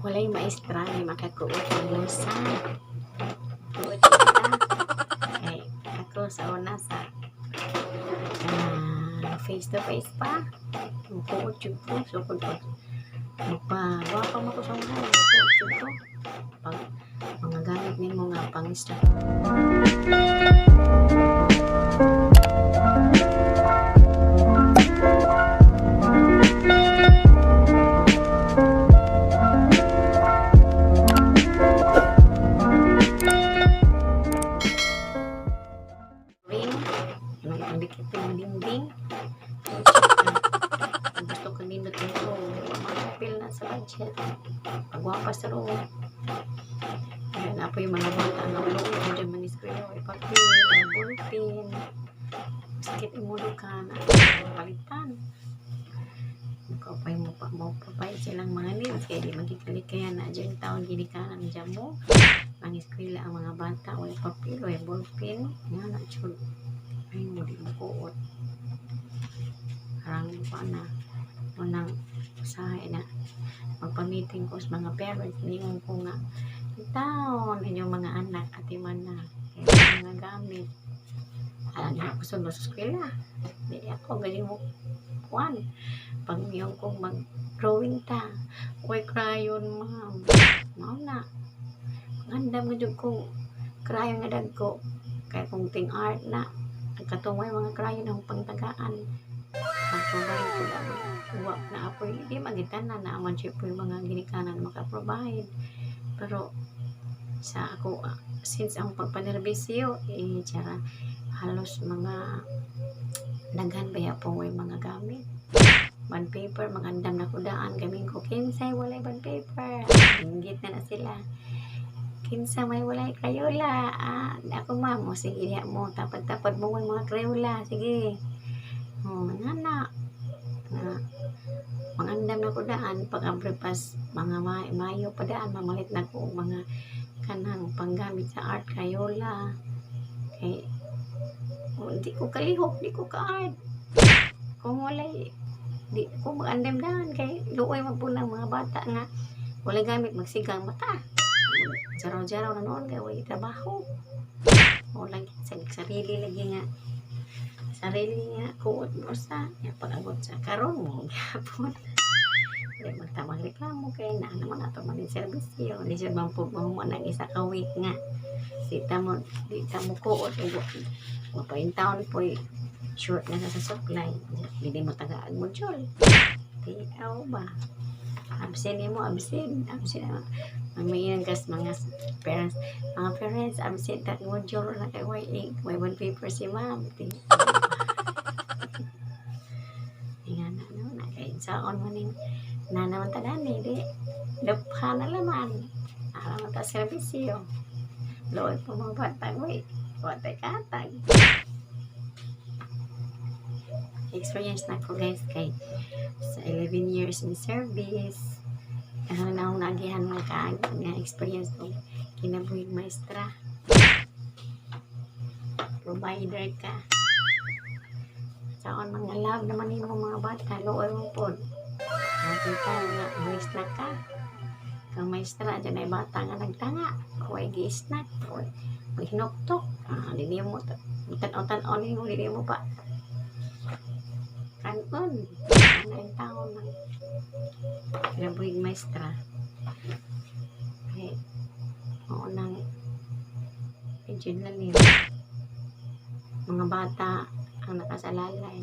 Walay maestra ni makakuot ng lusa. Kuot kita. Kay ako sa una sa face to face pa. Kuot yun po. So, kung magpagawa pa mo ko sa una, kuot yun po. Pag mga gamit ni mo nga pang-istra. Ang dikit ng dingding. Gusto ko nindot ko. Makapil na sa budget. Pagwapas sa loob. Ayan na po yung mga bata na loob. Diyan man iskwela. Ipapil. Ballpen. Sakit imulo ka na. Palitan. Kapay mo pa mo papay silang mga needs. Kaya di magkikalik kaya na dyan taon gini ka ng dyan mo. Ang iskwela ang mga bata. O ipapil. O ballpen. Yan na chul. Ay mo di mo kuot. Parang pa na unang usahay na magpa-meeting ko sa mga parents niyon ko nga taon inyong mga anak at iman na kaya mga gamit alam niya ako sunod sa eskwela di ako galing mo kuwan pag niyon kong mag drawing ta uy crayon ma'am mao na andam nga kong crayon nga dagko kaya kung ting art na nagkatungay mga crayon ang pangtagaan mag-provide ko lang uwak na ako hindi magitan na naman siya po yung mga ginikanan maka-provide pero sa ako since ang pagpanerbisyo tsara halos mga daghan baya po may mga gamit bond paper magandam na kudaan gaming ko kinsay walay bond paper inggit na sila kinsa may walay Crayola ako ma'am o sige diha mo tapad-tapad mo yung mga Crayola sige nana mangandam na ko daan pag amprepas mga Mayo pa daan mamalit na ko mga kanang panggamit sa art Crayola kay di ko kalihok di ko ka-art kung walay di ko magandam daan kay luoy magpunang mga bata nga walay gamit magsigang mata jaraw-jaraw na noon kay walay trabaho walay sarili lagi nga sarili nga kuot mo sa pag-abot sa karon mo gyapon di magtamang reklamo kay na naman ato man serbisyo di siya bang mo nang isa ka week nga di ta mo kuot mapaintaon po short na sa supply hindi mo tagaan mo jol di aw ba absent mo absent mamayan kas mga parents absent that module na kay Y8 may one paper si ma'am nga na kay saon man ning na naman tanan di dapha na laman alam ta serbisyo loy pa mga bata way watay katag experience na ko guys kay sa 11 years in service na akong nagihan mga kaagad nga experience ko kinabuhing maestra provider ka saon mga love naman yung mga bata looy mo po nakita nga maestra ka kang maestra dyan ay bata nga nagtanga huwag gi-snack may hinuktok hindi mo tan-on hindi mo pa kanon ano yung taon na kinabuhing maestra ay oo nang medyo na nila mga bata ang nakasalalay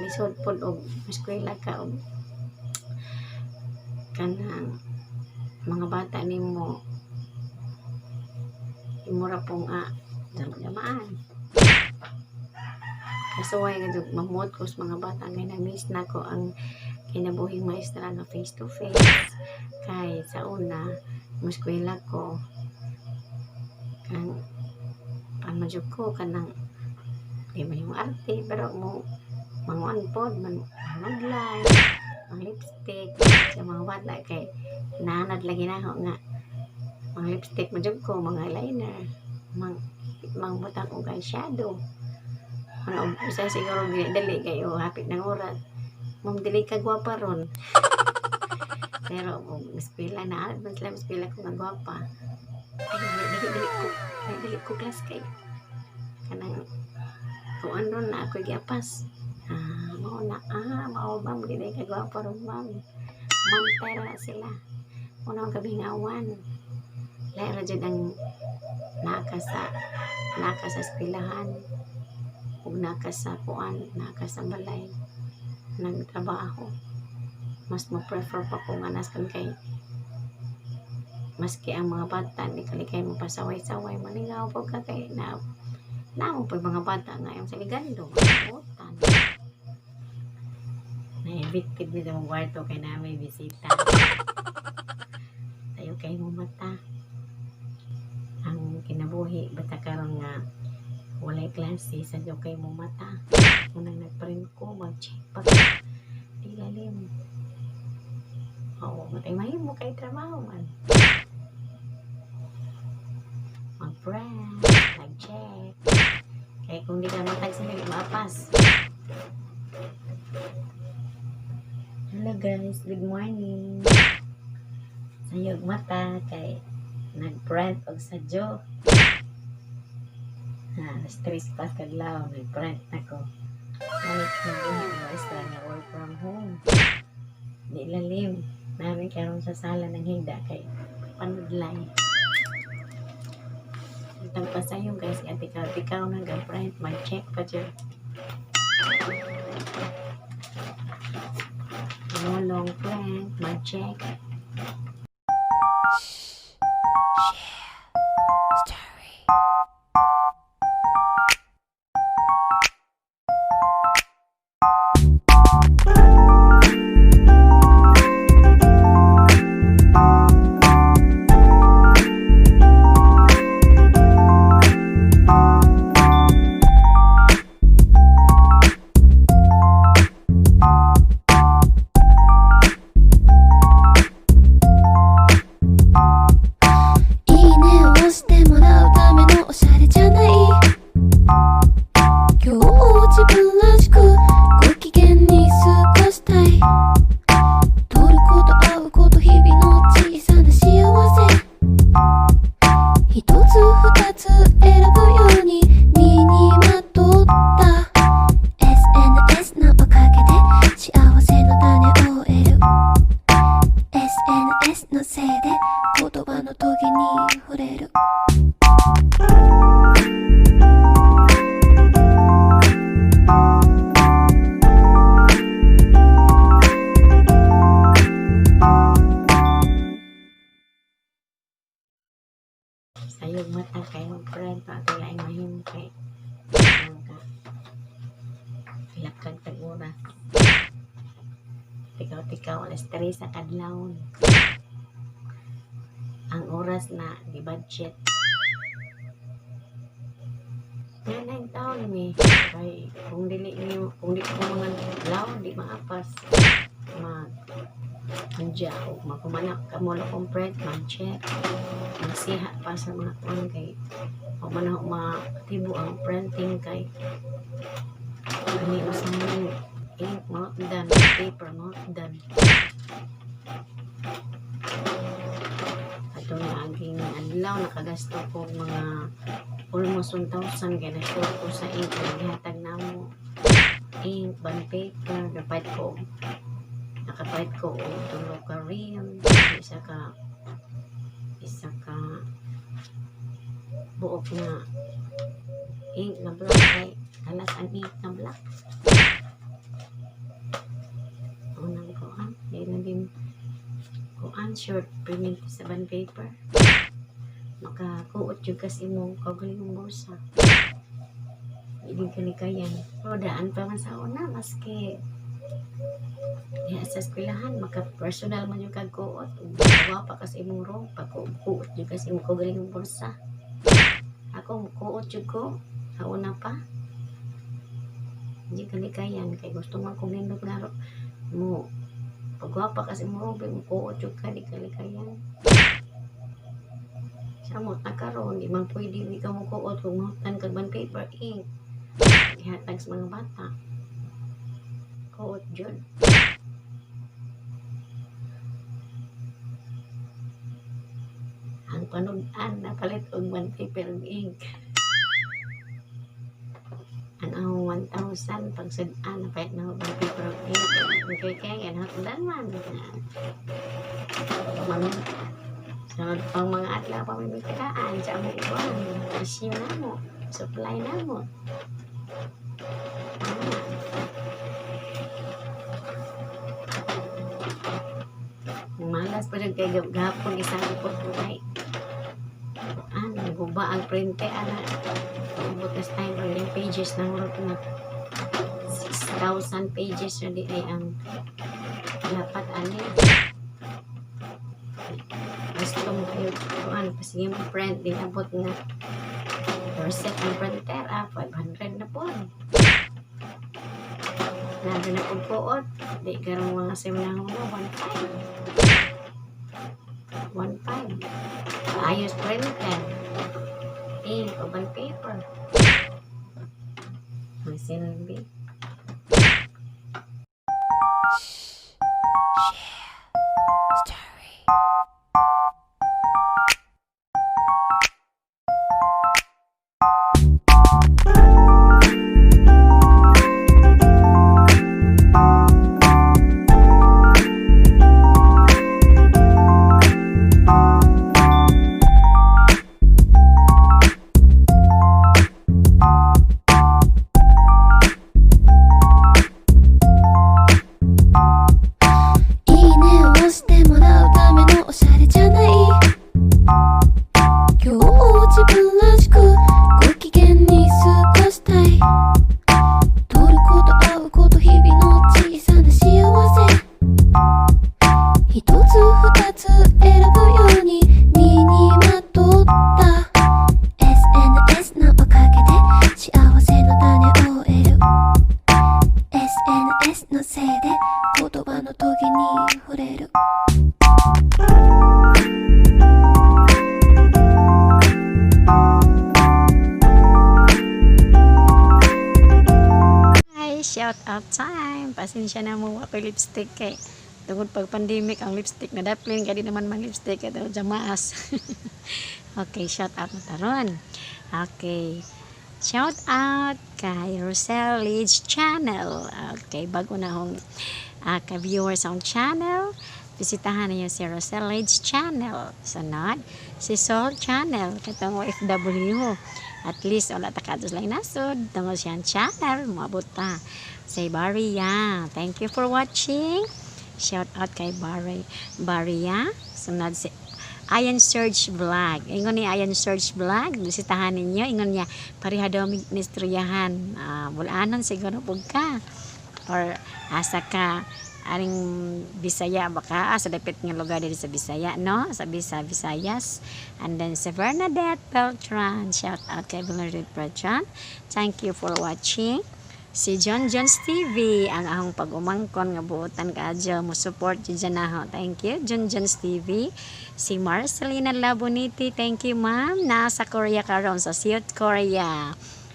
lisod po o eskwela ka o kanang mga bata ni mo imura pong dama-damaan kasuway nga mamot ko sa mga bata nga na-miss na ko ang kinabuhing maestra na face to face kay sa una eskwela ko kang pamadyog ko kanang di man yung arte pero mo manguan pod manuglay ang lipstick sa mga bata kay nanad lagi na ako nga mga lipstick madyog ko mga eyeliner mga butang og eyeshadow ano isa siguro dali kayo hapit ng oras ma'am dili ka gwapa ron Pero kung eskwela na, mas lang eskwela ko nga gwapa. Dili ko class kay kanang kung ano na ako giapas. Mao ma'am, gid kay gwapa ron ma'am. Mantera sila. Unang kabingawan. Lain ra jud ang naka sa eskwelahan. Ug naka sa balay nagtrabaho. Mas mo-prefer pa ko nga naskan kay maski ang mga bata ni kalikay mo pasaway-saway maningaw po ka kay na mo pa mga bata na yung sa ligando utan na evicted ni sa kwarto kay na may bisita tayo kay mo mata ang kinabuhi bata karon nga walay klase sa tayo kay mo mata unang nagprint ko mag-check pa ilalim matay mahimo kay trabaho man mag-press, mag-check. Kaya kung di ka matag sa hindi maapas. Hello guys, good morning. Sayog mata kay nag-print og sadyo. Stress pa kadlaw, nag-print ako. Balik na buhay mo isla nga work from home. Di lalim. Namin karon sa sala ng higda kay panudlay. Tagpasayo guys, atikaw na ga-print, mag-check pa dyan. Long print, mag-check. Sayog mata kay mag-print pa ito laing mahimo kay lakad tagura tikaw wala stress sa kadlawon ang oras na di budget yan taon ni kay kung di ko mga law di maapas anja o makumanak ka mo lang kong print mag-check magsiha pa sa mga kuwan kay o manahok matibo ang printing kay kani usahay ink not done paper not done ato na aging adlaw nakagasto ko mga almost 1,000 kaya na-short ko sa ink naghatag na mo ink, bond paper nakapait ko o tulog ka rin isa ka buok na ink na black kay alas ang ink na black unang kuan din kuan short print sa bond paper makakuot yung kasi mong kagaling mong bursa hindi kalikayan pero daan pa man sa una maski sa eskwelahan maka-personal man yung kagkuot gawa pa kasi imong room pagkuot yung kasi imong kagaling mong bursa ako kuot yung ko sa una pa hindi kalikayan kay gusto man kong nindot nga mo paggawa pa kasi imong room kuot yung ka di kalikayan siya mo nakaroon di man pwede di ka mo kuot kung mahutan kagban paper ink ihatag sa mga bata kuot dyan panudan na palit og 1 paper ug ink. Ang ahong 1,000 pag sudan na palit na og 1 paper ug ink. Kaya hagdan man. Pang mga adlaw pamimigtaan sa among uban, issue na mo, supply na mo. Malas pa rin kay gapon isang report mo kay guba ang printe butas time or pages na hurot na 6,000 pages na di ay ang dapat gusto mo kayo sige mo print din abot na reset ang printer 500 na po nado na pagpuot di karong mga seminang mo 1.5 ayos printer ink o band paper masilbi shout out time. Pasensya na mo ako lipstick kay tungod pag pandemic ang lipstick na daplin kaya di naman mang lipstick ito jamaas. Okay, shout out na taron. Okay. Shout out kay Rosel Lidge channel. Okay, bago na hong ka-viewers ang channel. Bisitahan niyo si Rosel Lidge channel. Sunod, si Sol channel katong OFW. At least wala ta kadtos lang nasod tungod siyang channel moabot ta say Baria. Thank you for watching. Shout out kay Baria. Sunod si Ayan Search Vlog. Ingon ni Ayan Search Vlog, bisitahan ninyo. Ingon niya pareha daw ministryahan. Bulanon siguro pug ka or asa ka aring Bisaya baka sa dapit nga lugar diri sa Bisaya no sa Visayas. And then si Bernadette Beltran, shout out kay Bernadette Beltran, thank you for watching. Si John Jones TV ang ahong pag-umangkon nga buotan kaadyo mo support dyan na thank you John Jones TV. Si Marcelina Laboniti, thank you ma'am, nasa Korea karon sa South Korea.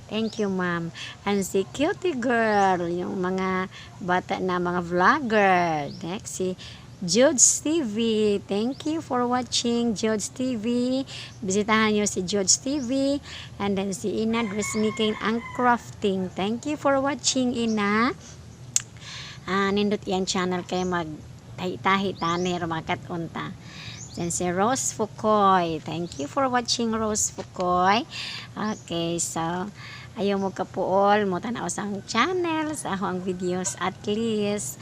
Thank you, ma'am. And si Cutie Girl, yung mga bata na mga vlogger. Next, si George TV. Thank you for watching, George TV. Bisitahan nyo si George TV. And then si Ina Dressmaking and Crafting. Thank you for watching, Ina. Nindot yan channel kayo mag-tahi-tahi tanir, makatunta. Then si Rose Fukoy. Thank you for watching, Rose Fukoy. Okay, so ayaw mo kapuol mo tanaw sa channel sa akong videos at least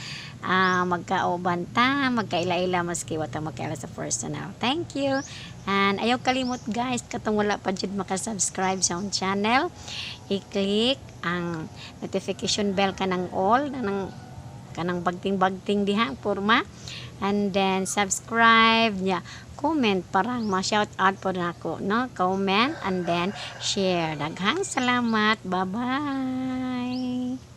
magkaoban ta magkaila-ila maski wata magkaila sa personal. Thank you. And ayaw kalimot guys katong wala pa jud maka-subscribe sa akong channel, i-click ang notification bell kanang all kanang bagting-bagting diha porma. And then subscribe nya, comment parang ma-shout out po na ako, no? Comment and then share. Daghang salamat. Bye-bye.